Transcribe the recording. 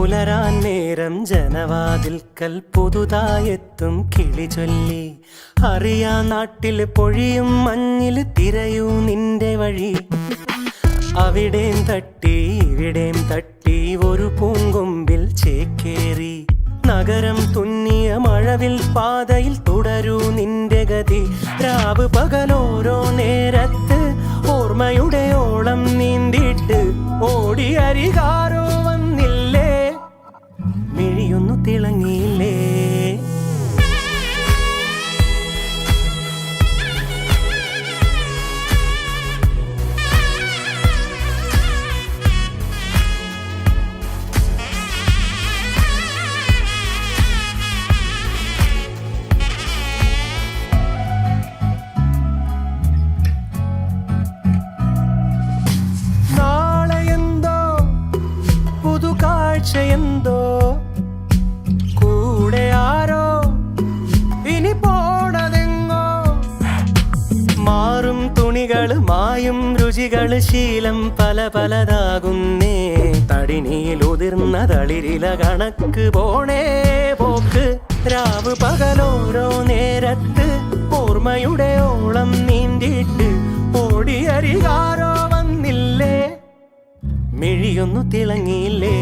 പുലരാൻ നേരം ജനവാതിൽക്കൽ പുതുതായെത്തും കിളി ചൊല്ലി. അറിയാ നാട്ടിൽ പൊഴിയും മഞ്ഞിൽ തിരയൂ നിന്റെ വഴി. അവിടേം തട്ടി ഇവിടേം തട്ടി ഒരു പൂങ്കൊമ്പിൽ ചേക്കേറി. നഗരം തുന്നിയ മഴവിൽ പാതയിൽ തുടരൂ നിന്റെ ഗതി. രാവ് പകലോരോ നേരത്ത് ഓർമ്മയുടെ ഓളം നീന്തിട്ട് ഓടി അരികാരോ വന്നില്ലേ, മിഴിയൊന്നു തിളങ്ങിയില്ലേ. എന്തോ കൂടെ ആരോ ഇനി പോണതെങ്ങോ. മാറും തുണികള് മായും രുചികള് ശീലം പല പലതാകുന്നേ. തടിനിയിൽ ഉതിർന്ന തളിരില കണക്ക് പോണേ പോക്ക്. രാവ് പകലോരോ നേരത്ത് ഓർമ്മയുടെ ഓളം നീന്തിയിട്ട് ഓടിയരികാരോ വന്നില്ലേ, മിഴിയൊന്നു തിളങ്ങിയില്ലേ.